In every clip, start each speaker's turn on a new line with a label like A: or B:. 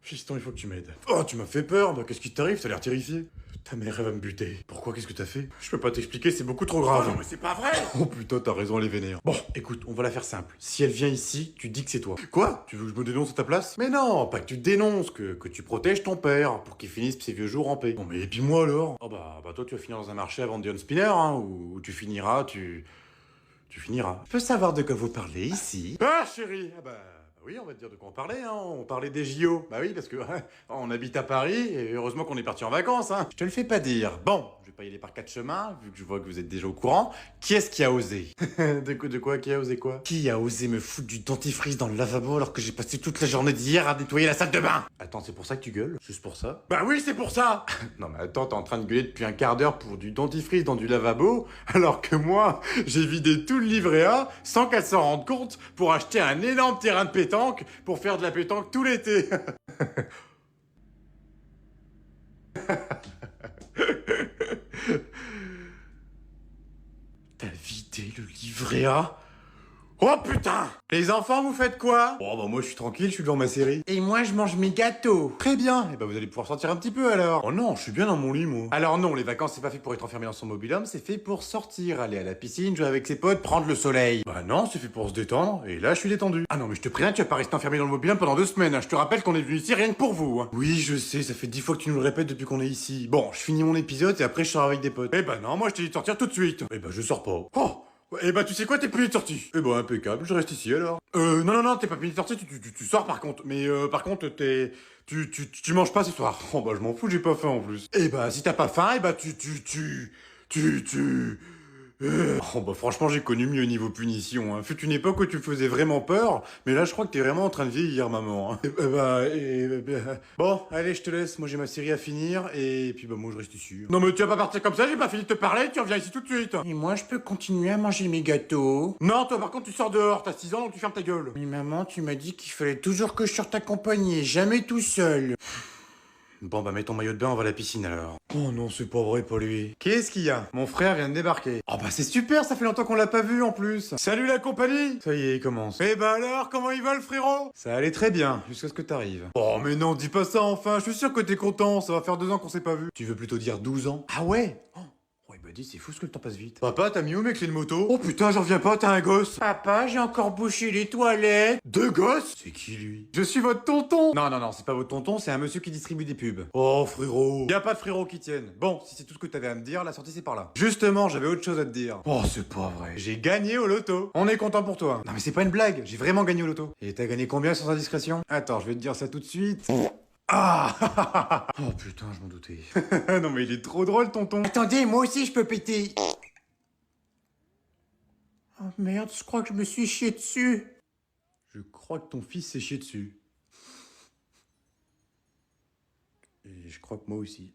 A: Fiston, il faut que tu m'aides. Oh, tu m'as fait peur, bah qu'est-ce qui t'arrive? T'as l'air terrifié. Ta mère, elle va me buter. Pourquoi? Qu'est-ce que t'as fait? Je peux pas t'expliquer, c'est beaucoup trop grave.
B: Oh non mais c'est pas vrai.
A: Oh putain, t'as raison, elle est vénère. Bon, écoute, on va la faire simple. Si elle vient ici, tu dis que c'est toi. Quoi? Tu veux que je me dénonce à ta place? Mais non, pas que tu te dénonces, que tu protèges ton père pour qu'il finisse ses vieux jours en paix. Bon, mais et puis moi alors? Oh bah toi tu vas finir dans un marché à vendre des on spinner, hein, où tu finiras, tu finiras. Je peux savoir de quoi vous parlez ici? Ah chérie, ah bah... Oui, on va te dire de quoi on parlait, hein. On parlait des JO. Bah oui, parce que on habite à Paris et heureusement qu'on est parti en vacances, hein. Je te le fais pas dire. Bon, je vais pas y aller par quatre chemins, vu que je vois que vous êtes déjà au courant. Qui est-ce qui a osé? De quoi? Qui a osé quoi? Qui a osé me foutre du dentifrice dans le lavabo alors que j'ai passé toute la journée d'hier à nettoyer la salle de bain? Attends, c'est pour ça que tu gueules? Juste pour ça?
B: Bah oui c'est pour ça.
A: Non mais attends, t'es en train de gueuler depuis un quart d'heure pour du dentifrice dans du lavabo, alors que moi, j'ai vidé tout le livret A sans qu'elle s'en rende compte pour acheter un énorme terrain de pétanque pour faire de la pétanque tout l'été. T'as vidé le livret A? Oh putain! Les enfants, vous faites quoi? Oh bah moi je suis tranquille, je suis devant ma série. Et moi je mange mes gâteaux. Très bien, et bah vous allez pouvoir sortir un petit peu alors. Oh non, je suis bien dans mon lit moi. Alors non, les vacances c'est pas fait pour être enfermé dans son mobil-home, c'est fait pour sortir, aller à la piscine, jouer avec ses potes, prendre le soleil. Bah non, c'est fait pour se détendre, et là je suis détendu. Ah non mais je te préviens, tu vas pas rester enfermé dans le mobil-home pendant 2 semaines, hein. Je te rappelle qu'on est venu ici rien que pour vous. Hein. Oui je sais, ça fait 10 fois que tu nous le répètes depuis qu'on est ici. Bon, je finis mon épisode et après je sors avec des potes. Eh bah non, moi je t'ai dit de sortir tout de suite. Eh bah je sors pas. Oh! Eh bah tu sais quoi, t'es puni de sortie. Eh bah impeccable, je reste ici alors. Non, t'es pas puni de sortie, tu sors par contre. Mais par contre, tu manges pas ce soir. Oh bah je m'en fous, j'ai pas faim en plus. Eh bah si t'as pas faim, eh bah Oh bah franchement j'ai connu mieux niveau punition. Hein. Fut une époque où tu me faisais vraiment peur, mais là je crois que t'es vraiment en train de vieillir maman. Hein. Bon, allez je te laisse, moi j'ai ma série à finir, et puis bah moi je reste ici. Non mais tu vas pas partir comme ça, j'ai pas fini de te parler, tu reviens ici tout de suite. Et moi je peux continuer à manger mes gâteaux? Non toi par contre tu sors dehors, t'as 6 ans donc tu fermes ta gueule. Mais maman tu m'as dit qu'il fallait toujours que je sorte accompagné, jamais tout seul. Bon bah mets ton maillot de bain, on va à la piscine alors. Oh non, c'est pas vrai, pas lui. Qu'est-ce qu'il y a? Mon frère vient de débarquer. Oh bah c'est super, ça fait longtemps qu'on l'a pas vu en plus. Salut la compagnie. Ça y est, il commence. Eh bah alors, comment il va le frérot? Ça allait très bien, jusqu'à ce que t'arrives. Oh mais non, dis pas ça enfin, je suis sûr que t'es content, ça va faire 2 ans qu'on s'est pas vu. Tu veux plutôt dire 12 ans? Ah ouais? Ouais bah dis, c'est fou ce que le temps passe vite. Papa, t'as mis où mes clés de moto? Oh putain, j'en reviens pas, t'as un gosse. Papa, j'ai encore bouché les toilettes. 2 gosses? C'est qui lui? Je suis votre tonton. Non, c'est pas votre tonton, c'est un monsieur qui distribue des pubs. Oh frérot. Y a pas de frérot qui tienne. Bon, si c'est tout ce que t'avais à me dire, la sortie c'est par là. Justement, j'avais autre chose à te dire. Oh, c'est pas vrai. J'ai gagné au loto. On est content pour toi. Non mais c'est pas une blague, j'ai vraiment gagné au loto. Et t'as gagné combien sans indiscrétion? Attends, je vais te dire ça tout de suite. Ah. Oh putain, je m'en doutais. Non mais il est trop drôle, tonton. Attendez, moi aussi je peux péter. Oh merde, je crois que je me suis chié dessus. Je crois que ton fils s'est chié dessus. Et je crois que moi aussi.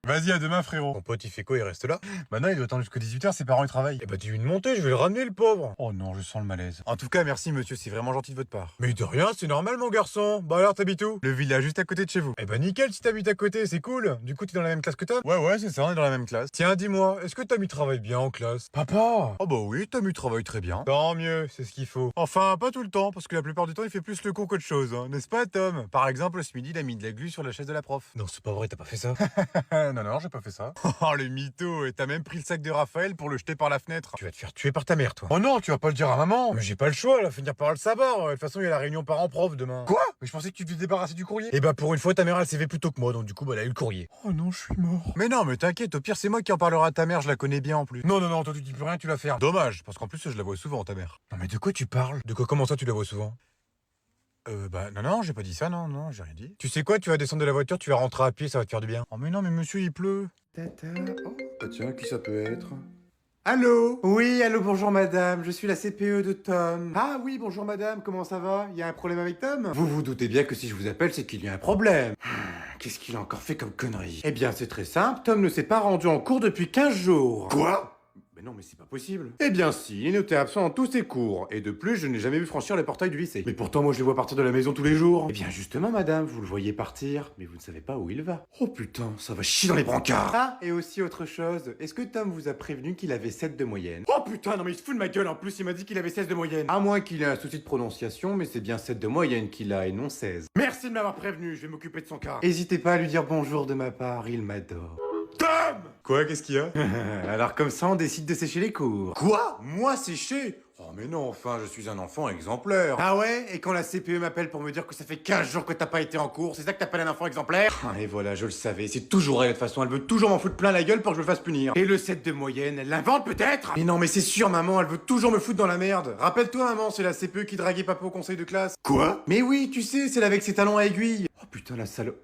B: Vas-y à demain frérot.
A: Ton pote il fait quoi, il reste là?
B: Bah non il doit attendre jusqu'à 18h, ses parents ils travaillent.
A: Eh bah dis-lui de monter, je vais le ramener le pauvre. Oh non, je sens le malaise. En tout cas, merci monsieur, c'est vraiment gentil de votre part. Mais de rien, c'est normal mon garçon. Bah alors t'habites où? Le village juste à côté de chez vous. Eh bah nickel si t'habites à côté, c'est cool. Du coup t'es dans la même classe que Tom? Ouais, c'est ça, on est dans la même classe. Tiens, dis-moi, est-ce que Tom travaille bien en classe? Papa! Oh bah oui, Tom travaille très bien. Tant mieux, c'est ce qu'il faut. Enfin, pas tout le temps, parce que la plupart du temps il fait plus le con qu'autre chose, hein. N'est-ce pas Tom? Par exemple, ce midi il a mis de la glu sur la chaise de la prof. Non, c'est pas vrai, t'as pas fait ça? Non, j'ai pas fait ça. Oh, le mytho, et t'as même pris le sac de Raphaël pour le jeter par la fenêtre. Tu vas te faire tuer par ta mère, toi. Oh non, tu vas pas le dire à maman. Mais j'ai pas le choix, elle va finir par le savoir. De toute façon, il y a la réunion parents-prof demain. Quoi? Mais je pensais que tu devais te débarrasser du courrier. Et bah, pour une fois, ta mère, elle s'est fait plus tôt que moi, donc du coup, bah, elle a eu le courrier. Oh non, je suis mort. Mais non, mais t'inquiète, au pire, c'est moi qui en parlera à ta mère, je la connais bien en plus. Non, toi, tu dis plus rien, tu la fermes. Dommage, parce qu'en plus, je la vois souvent, ta mère. Non, mais de quoi tu parles? De quoi, comment ça, tu la vois souvent? Bah non, j'ai pas dit ça, non, j'ai rien dit. Tu sais quoi, tu vas descendre de la voiture, tu vas rentrer à pied, ça va te faire du bien. Oh mais non, mais monsieur, il pleut. Tata, oh, bah tiens, qui ça peut être? Allô? Oui, allô, bonjour madame, je suis la CPE de Tom. Ah oui, bonjour madame, comment ça va? Il y a un problème avec Tom? Vous vous doutez bien que si je vous appelle, c'est qu'il y a un problème. Qu'est-ce qu'il a encore fait comme connerie? Eh bien, c'est très simple, Tom ne s'est pas rendu en cours depuis 15 jours. Quoi? Mais non, mais c'est pas possible. Eh bien si, il est noté absent dans tous ses cours. Et de plus, je n'ai jamais vu franchir le portail du lycée. Mais pourtant, moi, je le vois partir de la maison tous les jours. Eh bien justement, madame, vous le voyez partir, mais vous ne savez pas où il va. Oh putain, ça va chier dans les brancards. Ah, et aussi autre chose, est-ce que Tom vous a prévenu qu'il avait 7 de moyenne? Oh putain, non mais il se fout de ma gueule, en plus il m'a dit qu'il avait 16 de moyenne. À moins qu'il ait un souci de prononciation, mais c'est bien 7 de moyenne qu'il a et non 16. Merci de m'avoir prévenu, je vais m'occuper de son cas. N'hésitez pas à lui dire bonjour de ma part, il m'adore. Tom!
B: Quoi, qu'est-ce qu'il y a?
A: Alors comme ça, on décide de sécher les cours. Quoi? Moi sécher? Oh mais non, enfin, je suis un enfant exemplaire. Ah ouais? Et quand la CPE m'appelle pour me dire que ça fait 15 jours que t'as pas été en cours, c'est ça que t'appelles un enfant exemplaire? Et voilà, je le savais, c'est toujours elle de toute façon, elle veut toujours m'en foutre plein la gueule pour que je me fasse punir. Et le 7 de moyenne, elle l'invente peut-être? Mais non, mais c'est sûr, maman, elle veut toujours me foutre dans la merde. Rappelle-toi, maman, c'est la CPE qui draguait papa au conseil de classe. Quoi? Mais oui, tu sais, celle avec ses talons à aiguille. Oh putain, la salope.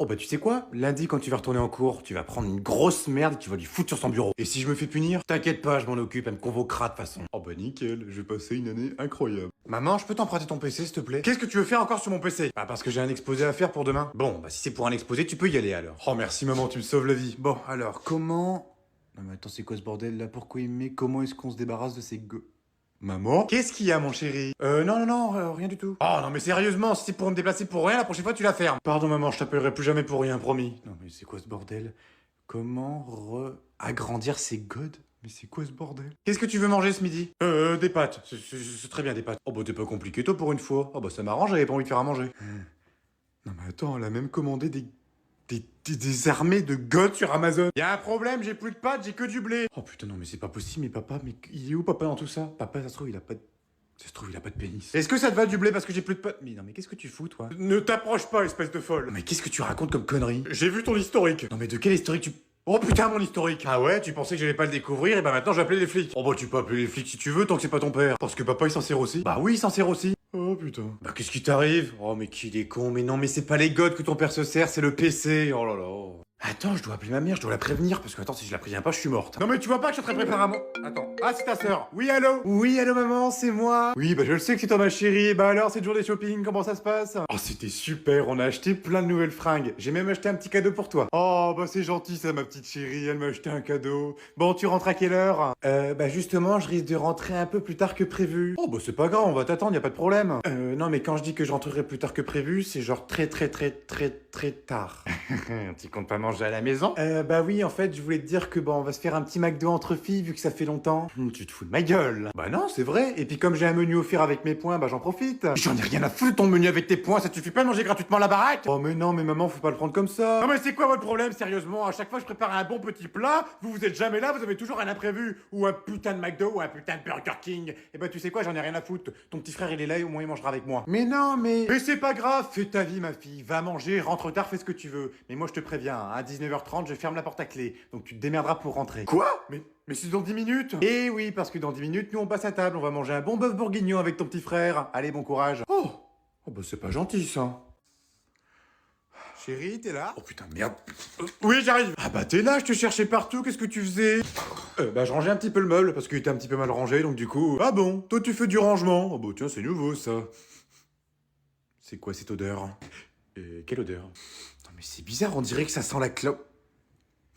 A: Oh bah tu sais quoi? Lundi quand tu vas retourner en cours, tu vas prendre une grosse merde et tu vas lui foutre sur son bureau. Et si je me fais punir, t'inquiète pas, je m'en occupe, elle me convoquera de toute façon.
B: Oh bah nickel, je vais passer une année incroyable.
A: Maman, je peux t'emprunter ton PC s'il te plaît? Qu'est-ce que tu veux faire encore sur mon PC? Bah parce que j'ai un exposé à faire pour demain. Bon, bah si c'est pour un exposé, tu peux y aller alors.
B: Oh merci maman, tu me sauves la vie.
A: Bon, alors, comment... Non mais attends, c'est quoi ce bordel là? Pourquoi il me met? Comment est-ce qu'on se débarrasse de ces go... Maman? Qu'est-ce qu'il y a, mon chéri? Non, rien du tout. Oh, non, mais sérieusement, si c'est pour me déplacer pour rien, la prochaine fois, tu la fermes. Pardon, maman, je t'appellerai plus jamais pour rien, promis. Non, mais c'est quoi ce bordel? Comment agrandir ces godes? Mais c'est quoi ce bordel? Qu'est-ce que tu veux manger ce midi? Des pâtes. C'est très bien, des pâtes. Oh, bah, t'es pas compliqué, toi, pour une fois. Oh, bah, ça m'arrange, j'avais pas envie de faire à manger. Non, mais attends, elle a même commandé des armées de godes sur Amazon. Y a un problème, j'ai plus de pâtes, j'ai que du blé. Oh putain, non, mais c'est pas possible, mais papa, mais il est où papa dans tout ça? Papa, ça se trouve, il a pas de... Ça se trouve, il a pas de pénis. Est-ce que ça te va du blé parce que j'ai plus de pâtes? Mais non, mais qu'est-ce que tu fous, toi? Ne t'approche pas, espèce de folle. Non, mais qu'est-ce que tu racontes comme connerie? J'ai vu ton historique. Non, mais de quel historique tu... Oh putain, mon historique. Ah ouais, tu pensais que j'allais pas le découvrir, et bah maintenant je vais appeler les flics. Oh bah tu peux appeler les flics si tu veux, tant que c'est pas ton père. Parce que papa il s'en sert aussi. Bah oui, il s'en sert aussi. Oh putain. Bah qu'est-ce qui t'arrive? Oh mais qu'il est con, mais non mais c'est pas les godes que ton père se sert, c'est le PC. Oh là là. Attends, je dois appeler ma mère, je dois la prévenir, parce que attends, si je la préviens pas, je suis morte. Non mais tu vois pas que je suis en train de préparer un mon... Attends. Ah, c'est ta sœur. Oui, allô? Oui, allô maman, c'est moi. Oui, bah je le sais que c'est toi ma chérie. Bah alors, c'est le jour des shopping, comment ça se passe? Oh, c'était super, on a acheté plein de nouvelles fringues. J'ai même acheté un petit cadeau pour toi. Oh, bah c'est gentil ça, ma petite chérie, elle m'a acheté un cadeau. Bon, tu rentres à quelle heure? Bah justement, je risque de rentrer un peu plus tard que prévu. Oh, bah c'est pas grave, on va t'attendre, y a pas de problème. Non, mais quand je dis que je rentrerai plus tard que prévu, c'est genre très tard. Tu comptes pas manger à la maison? Bah oui, en fait, je voulais te dire que bon, on va se faire un petit McDo entre filles vu que ça fait longtemps. Tu te fous de ma gueule. Bah non, c'est vrai. Et puis comme j'ai un menu offert avec mes points, bah j'en profite. J'en ai rien à foutre de ton menu avec tes points, ça te suffit pas de manger gratuitement à la baraque? Oh mais non, mais maman, faut pas le prendre comme ça. Non mais c'est quoi votre problème, sérieusement? À chaque fois que je prépare un bon petit plat, vous êtes jamais là, vous avez toujours un imprévu. Ou un putain de McDo, ou un putain de Burger King. Et bah tu sais quoi, j'en ai rien à foutre. Ton petit frère il est là et au moins il mangera avec moi. Mais non, mais c'est pas grave, fais ta vie ma fille. Va manger, rentre tard, fais ce que tu veux. Mais moi je te préviens, à 19h30, je ferme la porte à clé. Donc tu te démerderas pour rentrer. Quoi? Mais c'est dans 10 minutes. Eh oui, parce que dans 10 minutes, nous on passe à table, on va manger un bon bœuf bourguignon avec ton petit frère. Allez, bon courage. Oh bah c'est pas gentil ça. Chérie, t'es là? Oh putain, merde. Oui, j'arrive. Ah bah t'es là, je te cherchais partout, qu'est-ce que tu faisais? Bah je rangeais un petit peu le meuble, parce qu'il était un petit peu mal rangé, donc du coup... Ah bon, toi tu fais du rangement? Oh bah tiens, c'est nouveau ça. C'est quoi cette odeur? Quelle odeur? Non mais c'est bizarre, on dirait que ça sent la clope.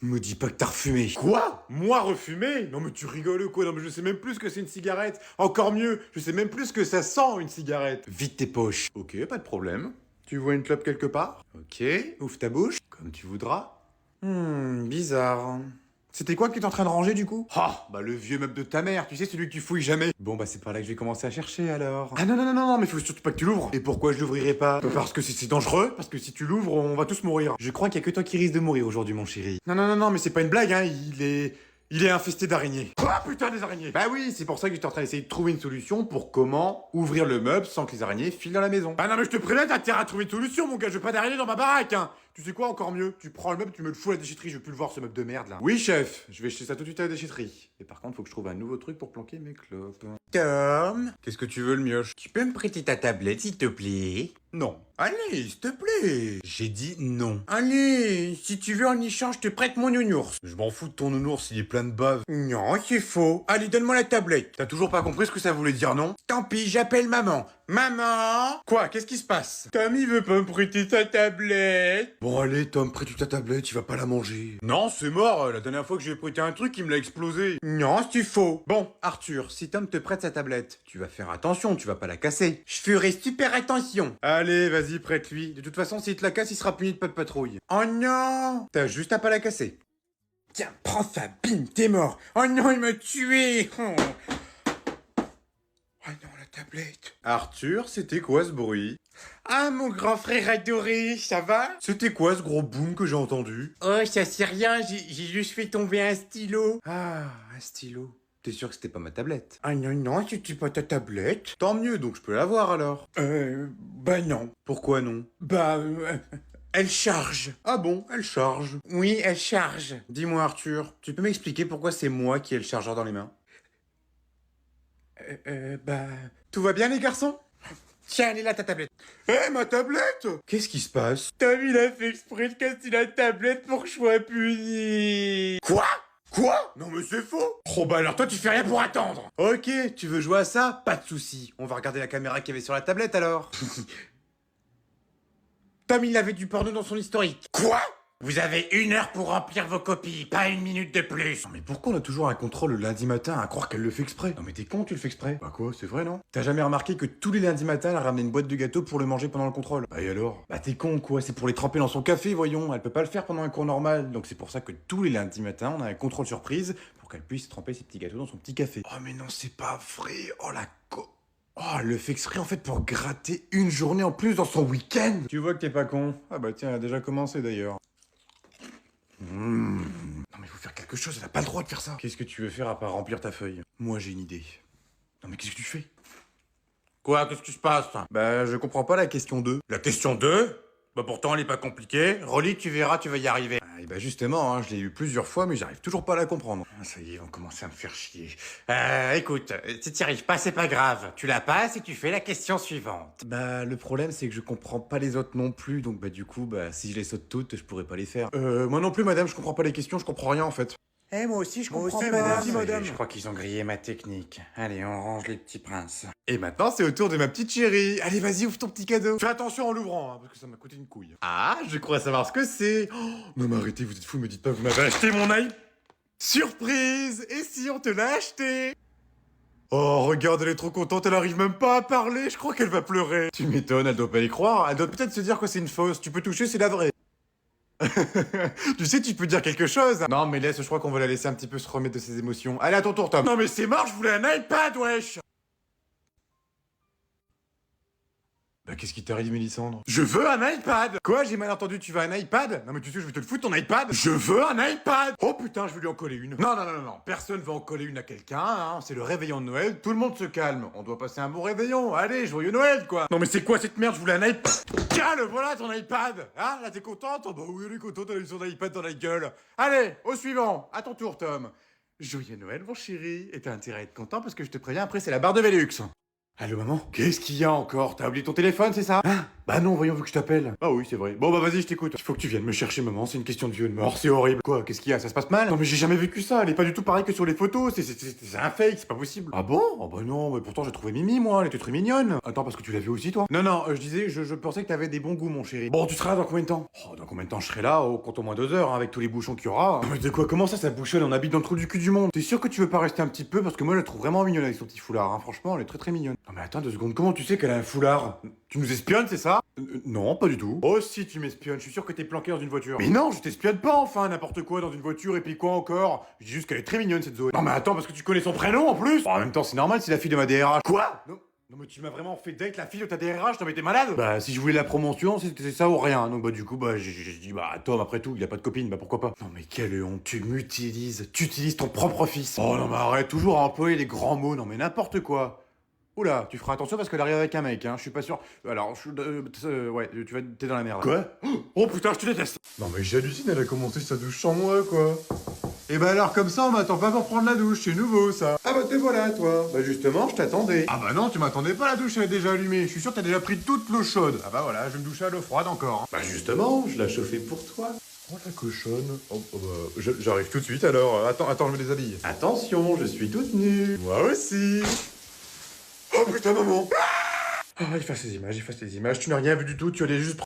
A: Me dis pas que t'as refumé. Quoi? Moi refumé? Non mais tu rigoles ou quoi? Non mais je sais même plus ce que c'est une cigarette. Encore mieux, je sais même plus ce que ça sent une cigarette. Vide tes poches. Ok, pas de problème. Tu vois une clope quelque part? Ok, ouvre ta bouche. Comme tu voudras. Bizarre. C'était quoi que t'es en train de ranger du coup? Ah, bah le vieux meuble de ta mère, tu sais, celui que tu fouilles jamais. Bon bah c'est par là que je vais commencer à chercher alors. Ah non, mais faut surtout pas que tu l'ouvres. Et pourquoi je l'ouvrirai pas? Parce que c'est dangereux, parce que si tu l'ouvres, on va tous mourir. Je crois qu'il y a que toi qui risque de mourir aujourd'hui mon chéri. Non, mais c'est pas une blague, hein, il est infesté d'araignées. Quoi, putain, des araignées? Bah oui, c'est pour ça que j'étais en train d'essayer de trouver une solution pour comment ouvrir le meuble sans que les araignées filent dans la maison. Bah non, mais je te préviens, t'as intérêt à trouver une solution, mon gars, je veux pas d'araignées dans ma baraque, hein. Tu sais quoi, encore mieux? Tu prends le meuble, tu me le fous à la déchetterie, je veux plus le voir ce meuble de merde là. Oui, chef, je vais jeter ça tout de suite à la déchetterie. Et par contre, faut que je trouve un nouveau truc pour planquer mes clopes. Tom, qu'est-ce que tu veux, le mioche? Tu peux me prêter ta tablette, s'il te plaît? Non.
C: Allez, s'il te plaît.
A: J'ai dit non.
C: Allez, si tu veux en échange, je te prête mon nounours.
A: Je m'en fous de ton nounours, il est plein de bave.
C: Non, c'est faux. Allez, donne-moi la tablette.
A: T'as toujours pas compris ce que ça voulait dire, non?
C: Tant pis, j'appelle maman. Maman!
A: Quoi? Qu'est-ce qui se passe?
C: Tommy veut pas me prêter sa tablette.
A: Bon allez Tom, prête ta tablette, il va pas la manger. Non, c'est mort, la dernière fois que j'ai prêté un truc, il me l'a explosé.
C: Non, c'est faux.
A: Bon, Arthur, si Tom te prête sa tablette, tu vas faire attention, tu vas pas la casser.
C: Je ferai super attention.
A: Allez, vas-y, prête-lui. De toute façon, s'il te la casse, il sera puni de pas de patrouille.
C: Oh non!
A: T'as juste à pas la casser.
C: Tiens, prends ça, bim, t'es mort. Oh non, il m'a tué. Oh non, la tablette.
A: Arthur, c'était quoi ce bruit?
C: Ah, mon grand frère adoré, ça va?
A: C'était quoi ce gros boom que j'ai entendu?
C: Oh, ça c'est rien, j'ai juste fait tomber un stylo.
A: Ah, un stylo. T'es sûr que c'était pas ma tablette?
C: Ah non, non, c'était pas ta tablette.
A: Tant mieux, donc je peux l'avoir alors.
C: Bah non.
A: Pourquoi non?
C: Bah, elle charge.
A: Ah bon, elle charge.
C: Oui, elle charge.
A: Dis-moi Arthur, tu peux m'expliquer pourquoi c'est moi qui ai le chargeur dans les mains?
C: Bah...
A: Tout va bien les garçons?
C: Tiens, elle est là ta tablette.
A: Ma tablette? Qu'est-ce qui se passe?
C: Tom, il a fait exprès de casser la tablette pour que je sois puni.
A: Quoi? Quoi? Non mais c'est faux!
C: Oh bah alors toi tu fais rien pour attendre.
A: Ok, tu veux jouer à ça? Pas de souci. On va regarder la caméra qu'il y avait sur la tablette alors.
C: Tom, il avait du porno dans son historique.
A: Quoi?
C: Vous avez 1 heure pour remplir vos copies, pas 1 minute de plus.
A: Non mais pourquoi on a toujours un contrôle le lundi matin à croire qu'elle le fait exprès? Non mais t'es con, tu le fais exprès. Bah quoi, c'est vrai non? T'as jamais remarqué que tous les lundis matins elle ramenait une boîte de gâteaux pour le manger pendant le contrôle? Bah et alors? Bah t'es con quoi, c'est pour les tremper dans son café voyons, elle peut pas le faire pendant un cours normal. Donc c'est pour ça que tous les lundis matins on a un contrôle surprise pour qu'elle puisse tremper ses petits gâteaux dans son petit café. Oh mais non c'est pas vrai, oh la Oh, elle le fait exprès en fait pour gratter une journée en plus dans son week-end. Tu vois que t'es pas con. Ah bah tiens, elle a déjà commencé d'ailleurs. Non mais faut faire quelque chose, elle a pas le droit de faire ça. Qu'est-ce que tu veux faire à part remplir ta feuille? Moi j'ai une idée. Non mais qu'est-ce que tu fais?
C: Quoi, qu'est-ce qui se passe?
A: Bah je comprends pas la question 2.
C: La question 2? Bah pourtant elle est pas compliquée. Relis, tu verras, tu vas y arriver.
A: Ah, et bah justement, je l'ai eu plusieurs fois mais j'arrive toujours pas à la comprendre.
C: Ah, ça y est, ils vont commencer à me faire chier. Écoute, si t'y arrives pas, c'est pas grave. Tu la passes et tu fais la question suivante.
A: Bah le problème c'est que je comprends pas les autres non plus, donc bah du coup, bah si je les saute toutes, je pourrais pas les faire. Moi non plus madame, je comprends pas les questions, je comprends rien en fait.
C: Moi aussi, je comprends
A: aussi,
C: pas.
A: madame.
C: Ça y est,
A: Madame.
C: Je crois qu'ils ont grillé ma technique. Allez, on range les petits princes.
A: Et maintenant c'est au tour de ma petite chérie. Allez vas-y, ouvre ton petit cadeau. Fais attention en l'ouvrant, parce que ça m'a coûté une couille. Ah, je crois savoir ce que c'est. Oh, non mais arrêtez, vous êtes fous, me dites pas, vous m'avez acheté mon iPad. Surprise! Et si on te l'a acheté? Oh, regarde, elle est trop contente, elle arrive même pas à parler, je crois qu'elle va pleurer. Tu m'étonnes, elle doit pas y croire, elle doit peut-être se dire que c'est une fausse, tu peux toucher, c'est la vraie. Tu sais, tu peux dire quelque chose. Non, mais laisse, je crois qu'on va la laisser un petit peu se remettre de ses émotions. Allez, à ton tour, Tom.
C: Non mais c'est mort, je voulais un iPad, wesh.
A: Bah, qu'est-ce qui t'arrive, Mélissandre?
C: Je veux un iPad.
A: Quoi, j'ai mal entendu, tu veux un iPad? Non, mais tu sais, je vais te le foutre, ton iPad.
C: Je veux un iPad.
A: Oh putain, je vais lui en coller une. Non, non, non, non, non, personne va en coller une à quelqu'un, hein. C'est le réveillon de Noël, tout le monde se calme. On doit passer un bon réveillon. Allez, joyeux Noël, quoi.
C: Non mais c'est quoi cette merde, je voulais un iPad.
A: Tiens, le voilà ton iPad. Hein, là, t'es contente? Oh, bah oui, elle est contente, elle a eu son iPad dans la gueule. Allez, au suivant. À ton tour, Tom. Joyeux Noël, mon chéri. Et t'as intérêt à être content parce que je te préviens, après, c'est la barre de Velux. Allô, maman? Qu'est-ce qu'il y a encore? T'as oublié ton téléphone, c'est ça? Hein? Bah non, voyons, vu que je t'appelle. Ah oui, c'est vrai. Bon, bah vas-y, je t'écoute. Il faut que tu viennes me chercher, maman, c'est une question de vie ou de mort. C'est horrible. Quoi? Qu'est-ce qu'il y a? Ça se passe mal? Non, mais j'ai jamais vécu ça. Elle est pas du tout pareille que sur les photos. C'est un fake, c'est pas possible. Ah bon? Oh bah non, mais pourtant j'ai trouvé Mimi, moi. Elle était très mignonne. Attends, parce que tu l'as vu aussi, toi? Non, non, je disais, je pensais que t'avais des bons goûts, mon chéri. Bon, tu seras là dans combien de temps? Oh, dans combien de temps je serai là? Oh, compte au moins 2 heures, hein, avec tous les bouchons qu'il y aura. Mais de quoi? Comment ça bouchonne? On habite dans le trou du cul du monde. T'es sûr que tu veux pas rester un petit peu? Parce que moi, je la trouve vraiment mignonne avec son petit foulard, hein. Franchement, elle est très très mignonne. Non, mais attends 2 secondes. Comment tu sais qu'elle a un foulard? Tu nous espionnes, c'est ça? Non, pas du tout. Oh si, tu m'espionnes, je suis sûr que t'es planqué dans une voiture. Mais non, je t'espionne pas, enfin, n'importe quoi dans une voiture, et puis quoi encore? Je dis juste qu'elle est très mignonne, cette Zoé. Non mais attends, parce que tu connais son prénom, en plus. Bon, en même temps, c'est normal, c'est la fille de ma DRH. Quoi? Non. Non mais tu m'as vraiment fait date la fille de ta DRH, non mais t'es malade? Bah si je voulais la promotion, c'était ça ou rien. Donc bah du coup, bah j'ai dit, bah Tom, après tout, il a pas de copine, bah pourquoi pas? Non mais quelle honte, tu utilises ton propre fils. Oh non mais arrête, toujours à employer les grands mots, non mais n'importe quoi. Oula, tu feras attention parce qu'elle arrive avec un mec, hein, je suis pas sûr. Alors, ouais, t'es dans la merde. Quoi? Oh putain, je te déteste. Non mais j'hallucine, elle a commencé sa douche sans moi, quoi.
B: Et bah alors comme ça, on m'attend pas pour prendre la douche, c'est nouveau ça.
A: Ah bah te voilà, toi. Bah justement, je t'attendais.
B: Ah bah non, tu m'attendais pas, la douche elle est déjà allumée. Je suis sûr que t'as déjà pris toute l'eau chaude. Ah bah voilà, je vais me doucher à l'eau froide encore.
A: Bah justement, je l'ai chauffé pour toi.
B: Oh la cochonne. Oh, bah, j'arrive tout de suite alors. Attends, je me déshabille.
A: Attention, je suis toute nue.
B: Moi aussi. Oh putain maman. Ah, efface les images, tu n'as rien vu du tout, tu allais juste